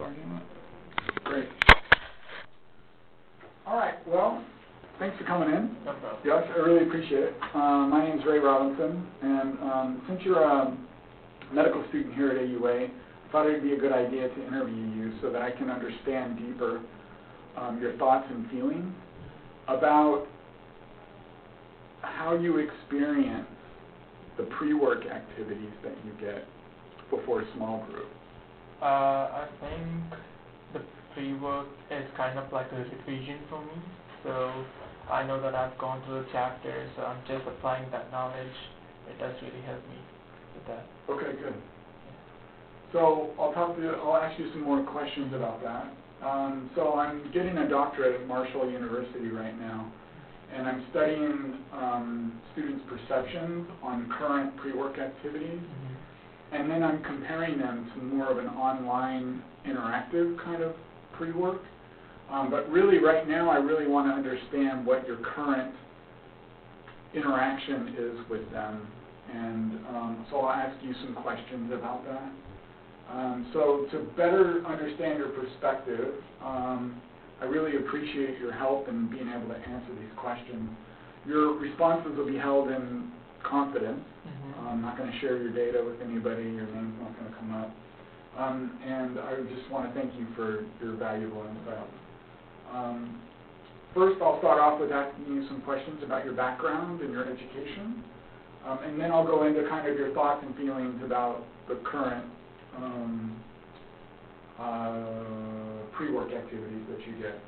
starting it. Great. All right, well, thanks for coming in. No problem. Yes, I really appreciate it. My name's Ray Robinson, and since you're a medical student here at AUA, I thought it would be a good idea to interview you so that I can understand deeper your thoughts and feelings about how you experience the pre-work activities that you get before a small group. I think the pre-work is kind of like a revision for me. So I know that I've gone through the chapter, so I'm just applying that knowledge. It does really help me with that. Okay, good. So I'll ask you some more questions about that. So I'm getting a doctorate at Marshall University right now, and I'm studying students' perceptions on current pre-work activities, and then I'm comparing them to more of an online interactive kind of pre-work. But really right now I really want to understand what your current interaction is with them, and so I'll ask you some questions about that. So to better understand your perspective, I really appreciate your help in being able to answer these questions. Your responses will be held in confidence. I'm not going to share your data with anybody. Your name's not going to come up. And I just want to thank you for your valuable insight. First, I'll start off with asking you some questions about your background and your education. And then I'll go into kind of your thoughts and feelings about the current pre-work activities that you get.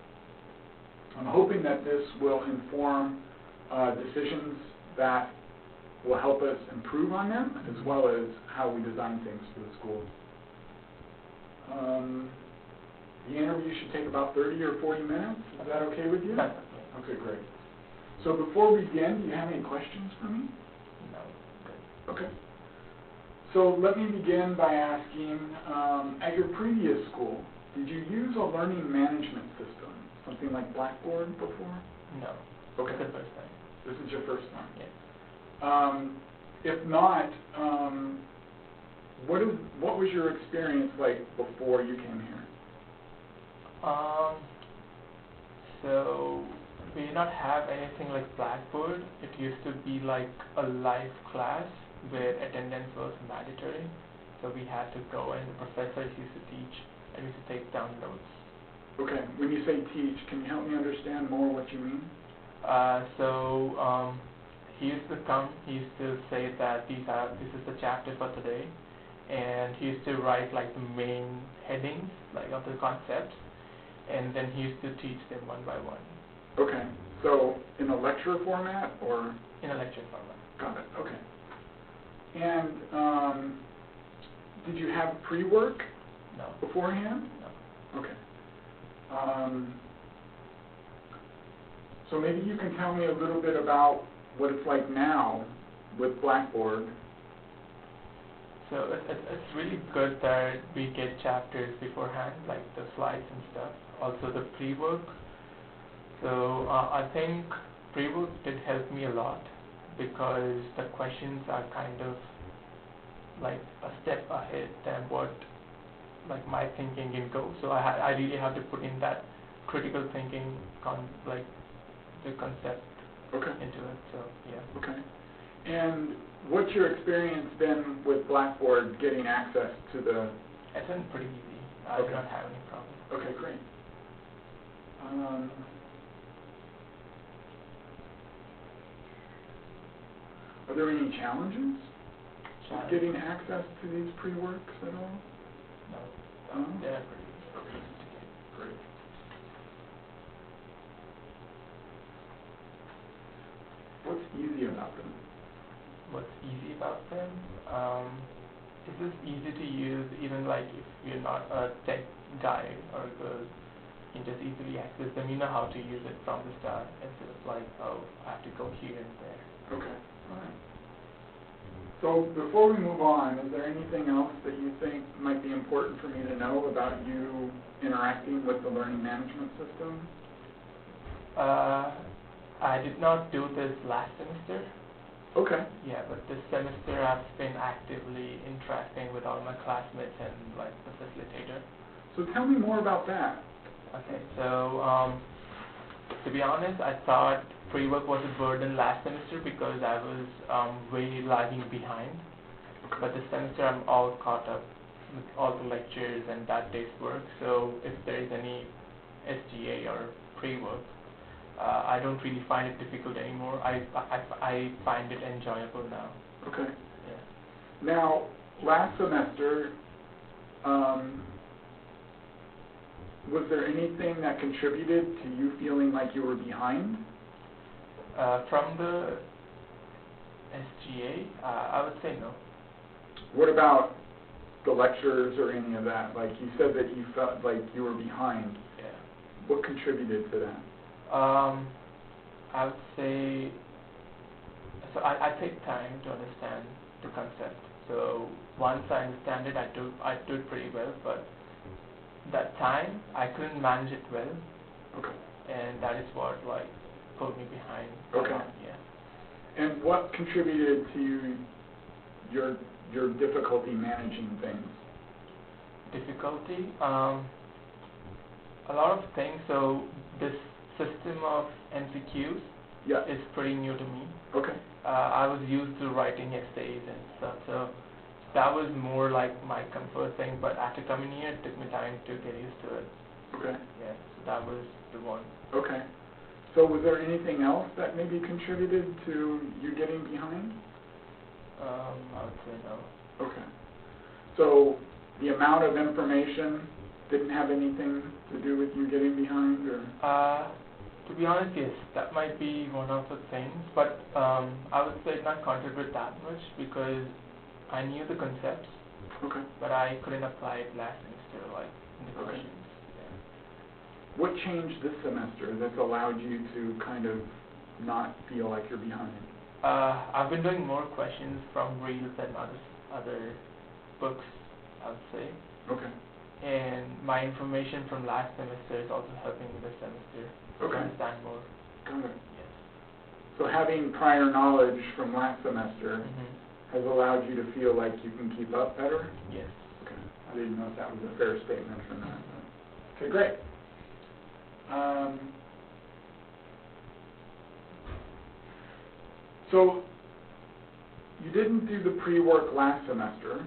I'm hoping that this will inform decisions that will help us improve on them, as well as how we design things for the school. The interview should take about 30 or 40 minutes. Is that okay with you? That's okay. Okay, great. So before we begin, do you have any questions for me? No. Good. Okay. So let me begin by asking, at your previous school, did you use a learning management system, something like Blackboard before? No. Okay. It's the first time. This is your first time? Yes. If not, what was your experience like before you came here? So we did not have anything like Blackboard. It used to be like a live class where attendance was mandatory. So we had to go, and the professors used to teach, and we used to take down notes. Okay. When you say teach, can you help me understand more what you mean? He used to come, he used to say that this is the chapter for today, and he used to write like the main headings like of the concepts, and then he used to teach them one by one. Okay, so in a lecture format or? In a lecture format. Got it, okay. And did you have pre-work? No. Beforehand? No. Okay. So maybe you can tell me a little bit about what it's like now with Blackboard. So it's really good that we get chapters beforehand, like the slides and stuff. Also the pre-work. So I think pre-work did help me a lot because the questions are kind of like a step ahead than what like my thinking can go. So I really have to put in that critical thinking the concept into it. So yeah. Okay. And what's your experience been with Blackboard getting access to the? It's been pretty easy. I do not have any problem. Okay, great. Are there any challenges with getting access to these pre-works at all? No. They're pretty easy. Okay, great. What's easy about them? What's easy about them? It's just easy to use, even like if you're not a tech guy or girl, you can just easily access them. You know how to use it from the start instead of like, oh, I have to go here and there. Okay, all right. So before we move on, is there anything else that you think might be important for me to know about you interacting with the learning management system? I did not do this last semester. Okay. Yeah, but this semester I've been actively interacting with all my classmates and like the facilitator. So tell me more about that. Okay, so to be honest, I thought pre-work was a burden last semester because I was way lagging behind. But this semester I'm all caught up with all the lectures and that day's work. So if there is any SGA or pre-work, I don't really find it difficult anymore. I find it enjoyable now. Okay. Yeah. Now, last semester, was there anything that contributed to you feeling like you were behind? From the SGA, I would say no. What about the lectures or any of that? Like you said that you felt like you were behind. Yeah. What contributed to that? I would say, so I take time to understand the concept. So once I understand it, I do it pretty well, but that time, I couldn't manage it well. Okay. And that is what, like, pulled me behind. Okay. Yeah. And what contributed to your difficulty managing things? Difficulty? A lot of things. So this system of MCQs Yeah. is pretty new to me. Okay. I was used to writing essays and stuff, so that was more like my comfort thing, but after coming here, it took me time to get used to it. Okay. Yeah, so that was the one. Okay. So was there anything else that maybe contributed to you getting behind? I would say no. Okay. So the amount of information didn't have anything to do with you getting behind, or? To be honest, yes, that might be one of the things, but I would say not contribute that much because I knew the concepts, Okay. but I couldn't apply it last semester, like in the Okay. questions. What changed this semester that's allowed you to kind of not feel like you're behind? I've been doing more questions from reels and other books, I would say. Okay. And my information from last semester is also helping me this semester to Okay. understand more. Got it. Yes. So having prior knowledge from last semester Mm-hmm. has allowed you to feel like you can keep up better? Yes. Okay. I didn't know if that was a fair statement from that. Okay, great. So you didn't do the pre-work last semester.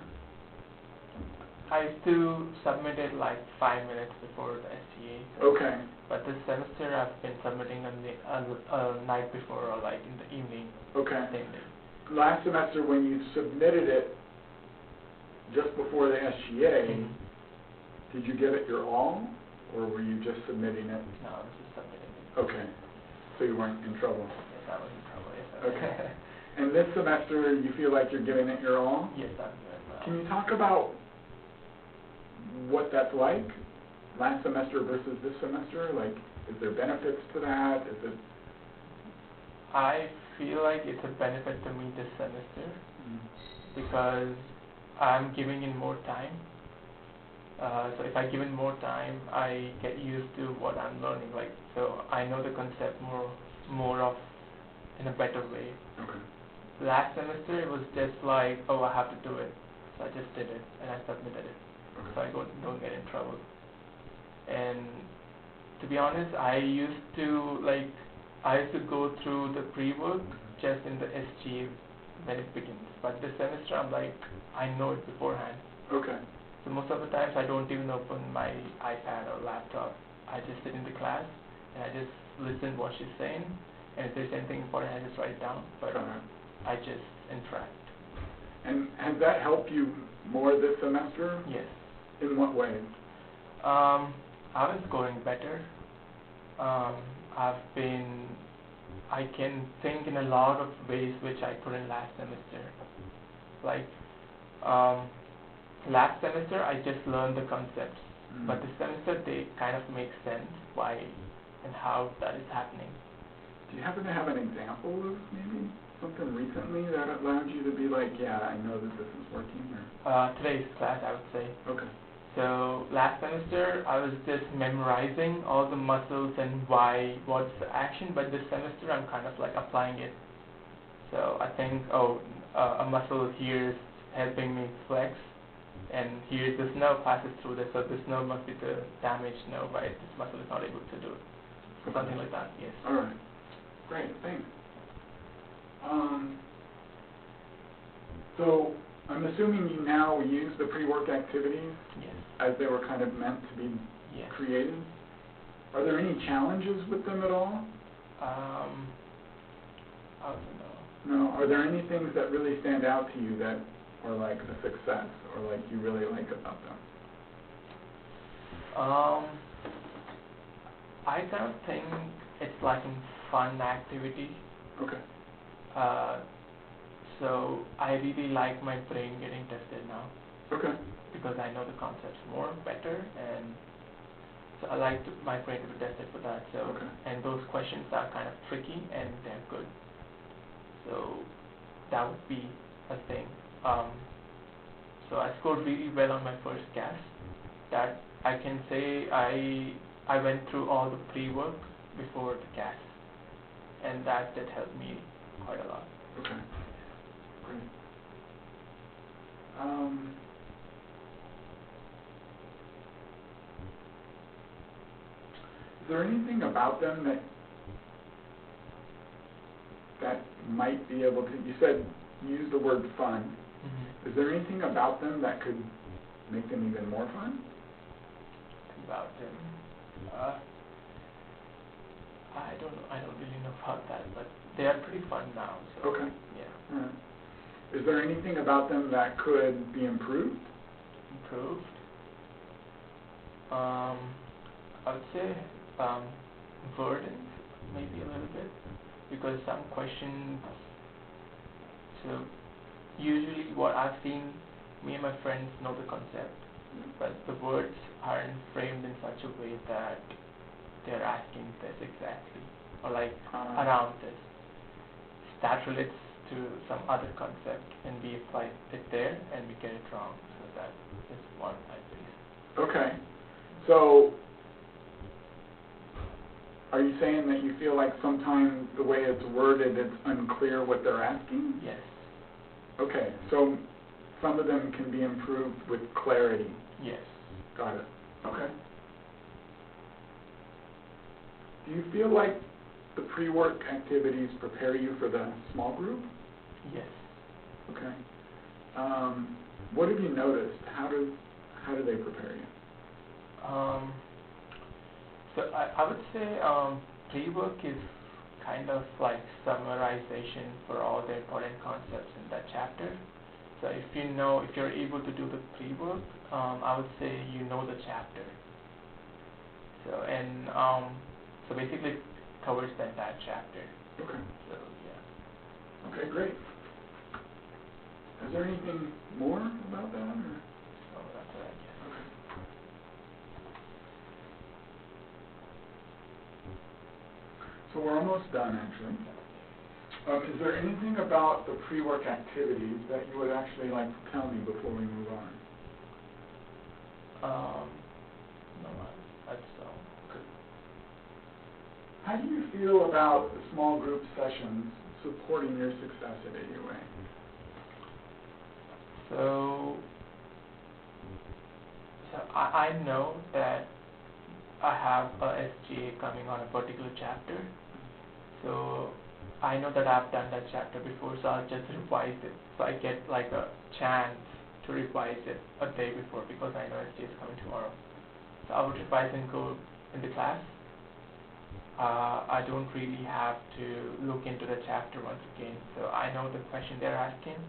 I used to submit it like 5 minutes before the STA. Okay. But this semester I've been submitting on the night before or like in the evening. Okay. Same day. Last semester when you submitted it just before the SGA, Mhm. did you give it your all, or were you just submitting it? No, I was just submitting it. Okay. So you weren't in trouble. Yes, I was in trouble. Yes. Okay. And this semester you feel like you're giving it your all? Yes, I'm doing well. Can you talk about what that's like, last semester versus this semester? Like, is there benefits to that? Is it? I feel like it's a benefit to me this semester because I'm giving in more time. So if I give in more time, I get used to what I'm learning. Like, so I know the concept more of in a better way. Okay. Last semester it was just like, oh, I have to do it, so I just did it and I submitted it, so I don't get in trouble. And to be honest, I used to go through the pre-work just in the SG when it begins, but this semester I'm like, I know it beforehand. Okay. So most of the times I don't even open my iPad or laptop. I just sit in the class and I just listen what she's saying, and if there's anything important I just write it down, but I just interact. And has that helped you more this semester? Yes. In what ways? I was going better. I can think in a lot of ways which I couldn't last semester. Like, last semester I just learned the concepts, but this semester they kind of make sense why and how that is happening. Do you happen to have an example of maybe something recently that allowed you to be like, yeah, I know that this is working? Or? Today's class, I would say. Okay. So last semester I was just memorizing all the muscles and what's the action, but this semester I'm kind of like applying it. So I think, a muscle here is helping me flex, and here this nerve passes through this, so this nerve must be the damaged nerve, right? This muscle is not able to do it. So something like that, yes. All right. Great, thanks. So I'm assuming you now use the pre-work activities Yes. as they were kind of meant to be Yes. created. Are there any challenges with them at all? I don't know. No. Are there any things that really stand out to you that are like a success or like you really like about them? I kind of think it's like a fun activity. Okay. So I really like my brain getting tested now Okay. because I know the concepts more better, and so I like my brain to be tested for that. So Okay. and those questions are kind of tricky and they're good. So that would be a thing. So I scored really well on my first CAS. That I can say I went through all the pre-work before the CAS, and that did help me quite a lot. Okay. Great. Is there anything about them that might be able to, you said, use the word fun. Mm-hmm. Is there anything about them that could make them even more fun? About them, I don't know. I don't really know about that, but they are pretty fun now. So Okay. yeah. All right. Is there anything about them that could be improved? Improved. I would say burdens maybe a little bit, because some questions. So usually what I've seen, me and my friends know the concept, but the words aren't framed in such a way that they're asking this exactly, or like around this. That relates to some other concept, and we apply it there, and we get it wrong. So that is one I believe. Okay. So, are you saying that you feel like sometimes the way it's worded, it's unclear what they're asking? Yes. Okay. So, some of them can be improved with clarity. Yes. Got it. Okay. Do you feel like the pre-work activities prepare you for the small group? Yes. Okay. What have you noticed? How do they prepare you? So I would say pre-work is kind of like summarization for all the important concepts in that chapter. So if you're able to do the pre-work, I would say you know the chapter. So so basically it covers the entire chapter. Okay. So yeah. Okay, great. Is there anything more about that? Or? So that's what I guess. Okay. So we're almost done, actually. Is there anything about the pre-work activities that you would actually like to tell me before we move on? No, that's all. Okay. How do you feel about the small group sessions supporting your success at AUA? So I know that I have a SGA coming on a particular chapter. So I know that I've done that chapter before, so I'll just revise it. So I get like a chance to revise it a day before, because I know SGA is coming tomorrow. So I would revise and go in the class. I don't really have to look into the chapter once again. So I know the question they're asking,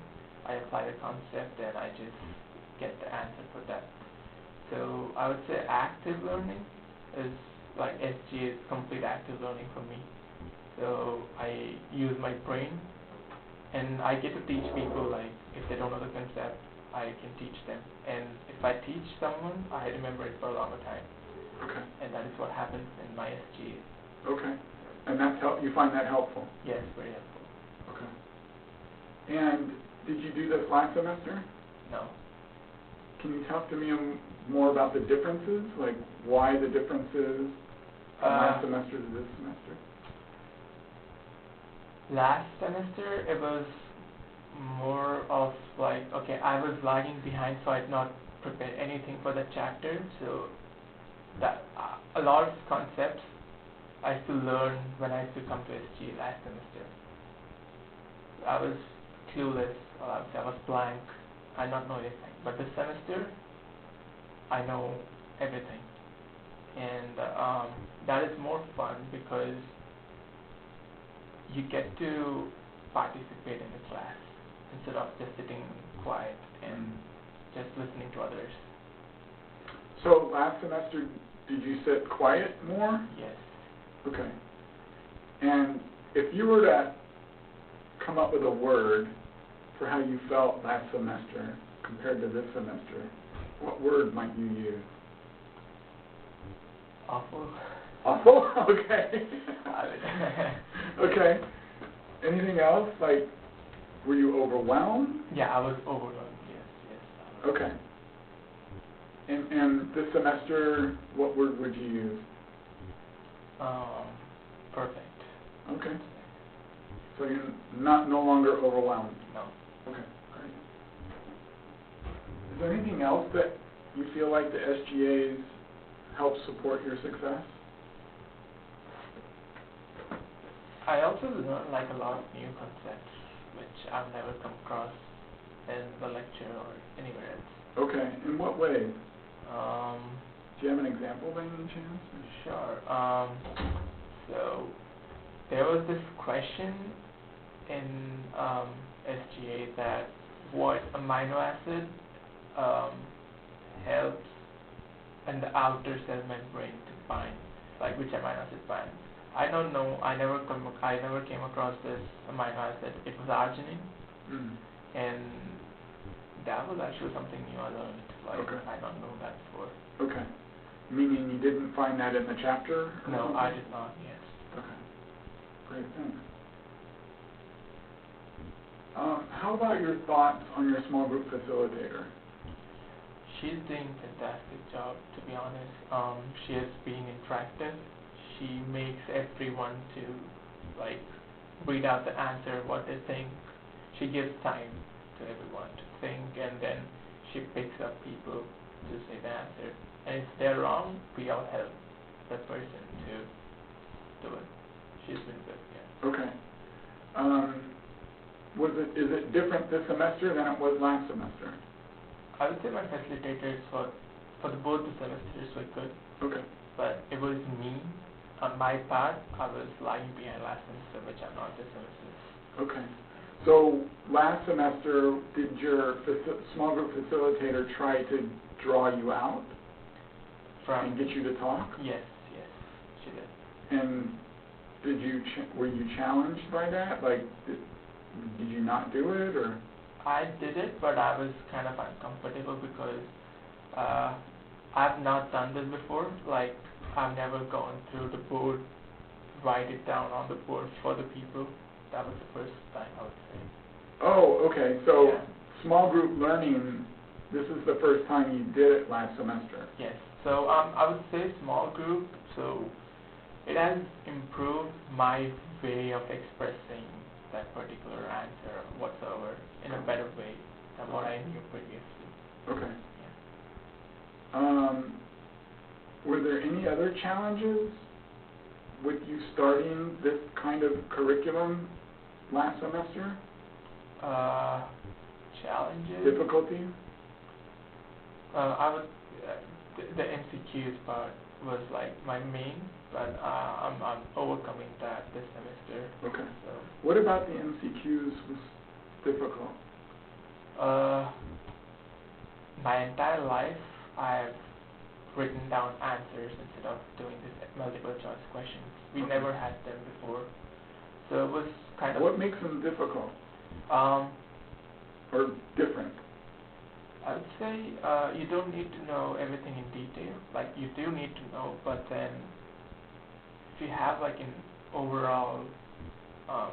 I apply the concept, and I just get the answer for that. So I would say active learning is like SGA is complete active learning for me. So I use my brain, and I get to teach people, like if they don't know the concept, I can teach them. And if I teach someone, I remember it for a longer time. Okay. And that is what happens in my SGA. Okay. And you find that helpful? Yes, very helpful. Okay. And did you do this last semester? No. Can you talk to me more about the differences, like why the differences from last semester to this semester? Last semester, it was more of like, okay, I was lagging behind, so I did not prepare anything for the chapter. So that a lot of concepts I used to learn when I used to come to SGA last semester. I was clueless, I was blank, I not know anything. But this semester, I know everything, and that is more fun because you get to participate in the class instead of just sitting quiet and just listening to others. So last semester, did you sit quiet more? Yes. Okay. And if you were to come up with a word for how you felt last semester compared to this semester, what word might you use? Awful. Awful? Okay. I would Okay. Anything else? Like, were you overwhelmed? Yeah, I was overwhelmed. Yes. Okay. And this semester, what word would you use? Perfect. Okay. So you're no longer overwhelmed? No. Okay, great. Is there anything else that you feel like the SGAs help support your success? I also learned like a lot of new concepts which I've never come across in the lecture or anywhere else. Okay, in what ways? Um, Do you have an example by any chance? Sure. So there was this question in SGA that what amino acid helps in the outer cell membrane to bind, like which amino acid binds. I don't know. I never came across this amino acid. It was arginine, and that was actually something new I learned. Like Okay. I don't know that before. Okay. Meaning you didn't find that in the chapter? Or No, something? I did not. Yes. Okay. Great, thanks. How about your thoughts on your small group facilitator? She's doing a fantastic job, to be honest. She is being interactive. She makes everyone to like read out the answer, what they think. She gives time to everyone to think, and then she picks up people to say the answer. And if they're wrong, we all help that person to do it. She's been good, yeah. Okay. Is it different this semester than it was last semester? I would say my facilitators for both the semesters were good, Okay. but it was me. On my part, I was lagging behind last semester, which I'm not this semester. Okay. So last semester, did your small group facilitator try to draw you out and get you to talk? Yes, she did. And were you challenged by that? Like, did you not do it, or? I did it, but I was kind of uncomfortable because I've not done this before. Like, I've never gone through the board, write it down on the board for the people. That was the first time, I would say. Oh, okay. So Yeah. small group learning, this is the first time you did it last semester. Yes. So I would say small group. So it has improved my way of expressing that particular answer whatsoever in a better way than what I knew previously. Okay. Yeah. Were there any other challenges with you starting this kind of curriculum last semester? Challenges? Difficulties? I would, the MCQs part was like my main, but I'm overcoming that this semester. Okay. So, What about the MCQs was difficult? my entire life I've written down answers instead of doing this multiple choice questions. We Okay. never had them before, so it was kind of. What makes them difficult or different? I would say you don't need to know everything in detail. Like you do need to know, but then if you have like an overall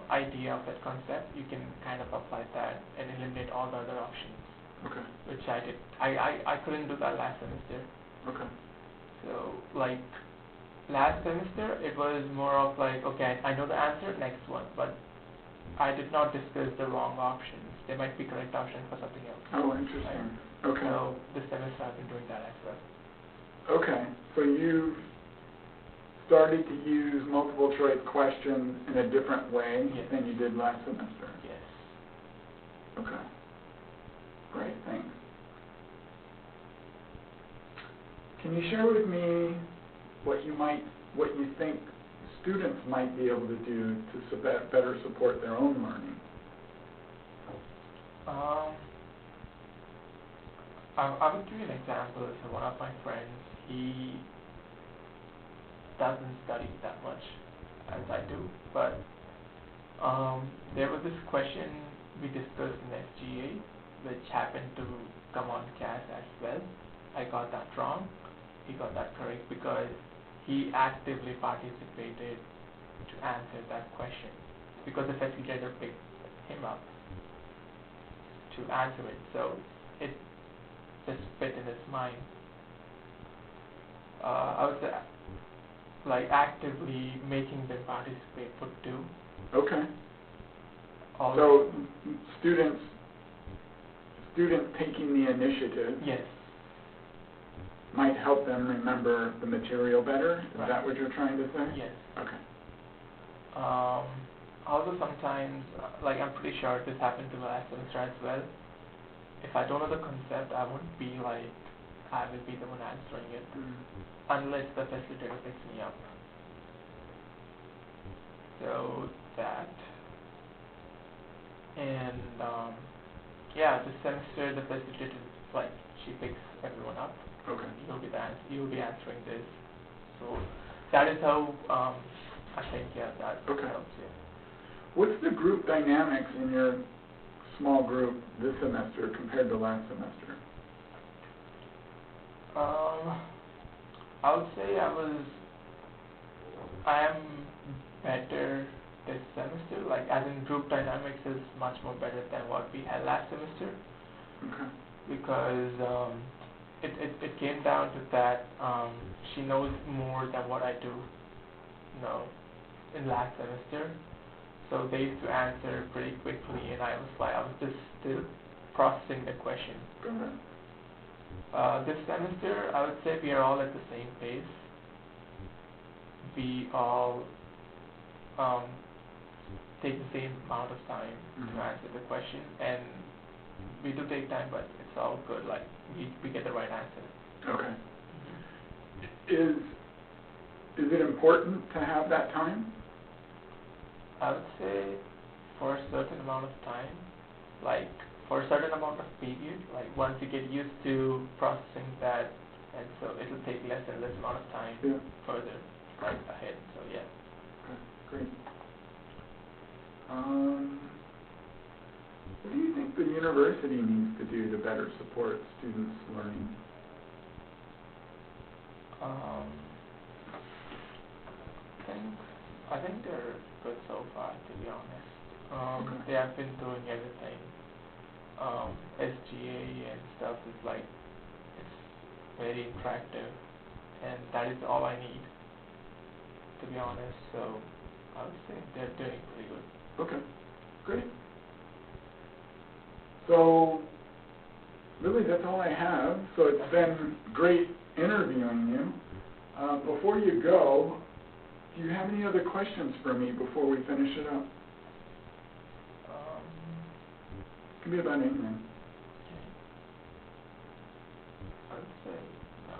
idea of that concept, you can kind of apply that and eliminate all the other options. Okay. Which I did. I couldn't do that last semester. Okay. So like last semester it was more of like, okay, I know the answer, next one, but I did not discuss the wrong options. They might be correct options for something else. Oh, interesting. Okay. So this semester I've been doing that as well. Okay, so you've started to use multiple choice questions in a different way Yes. than you did last semester? Yes. Okay. Great, thanks. Can you share with me what you think students might be able to do to better support their own learning? I would give you an example. So one of my friends, he doesn't study that much as I do, but there was this question we discussed in SGA, which happened to come on CAS as well. I got that wrong. He got that correct because he actively participated to answer that question because the facilitator picked him up to answer it. So it just fit in his mind. I was like actively making them participate would do. Okay. Also, So students taking the initiative yes, might help them remember the material better? Is Right. that what you're trying to say? yes. Okay. Also sometimes, like I'm pretty sure this happened to last semester as well. If I don't know the concept, I won't be like, I will be the one answering it unless the facilitator picks me up. So that, and yeah, this semester the facilitator, like, she picks everyone up. Okay. You'll be answering this. So that is how I think, yeah, that Okay. helps you. What's the group dynamics in your small group this semester compared to last semester? I would say I am better this semester, like as in group dynamics is much more better than what we had last semester Okay. because it came down to that she knows more than what I do know in last semester. So they used to answer pretty quickly and I was just still processing the question. Go ahead. This semester, I would say we are all at the same pace. We all take the same amount of time to answer the question, and we do take time, but it's all good. Like we get the right answer. Okay. Is it important to have that time? I would say for a certain amount of time, like for a certain amount of period, like once you get used to processing that, and so it will take less and less amount of time further, like ahead. So yeah. Okay, great. What do you think the university needs to do to better support students' learning? I think they're good so far, to be honest. Okay. They have been doing everything. SGA and stuff is like, it's very interactive, and that is all I need, to be honest. So I would say they're doing pretty good. Okay, great. So, really that's all I have. So it's been great interviewing you. Before you go, do you have any other questions for me before we finish it up? It can be about anything. I would say no.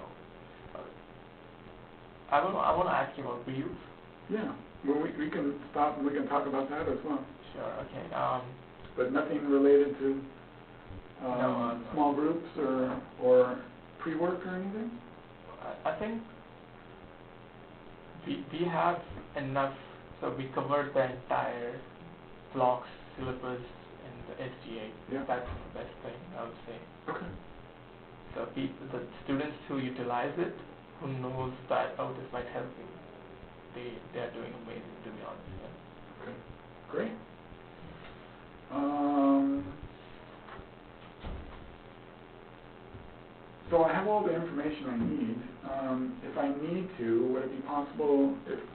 I want to ask you about briefs. Yeah, well, we can stop and we can talk about that as well. Sure. Okay. But nothing related to No, small groups or pre-work or anything? I think we have enough, so we covered the entire blocks syllabus in the SGA. Yeah. That's the best thing, I would say. Okay. So the students who utilize it, who knows that, oh, this might help me, they are doing amazing, to be honest. Yeah. Okay, great. So I have all the information I need. If I need to, would it be possible,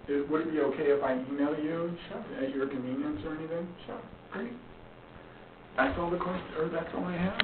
would it be okay if I email you Sure. at your convenience or anything? Sure. Great. That's all the questions, or that's all I have.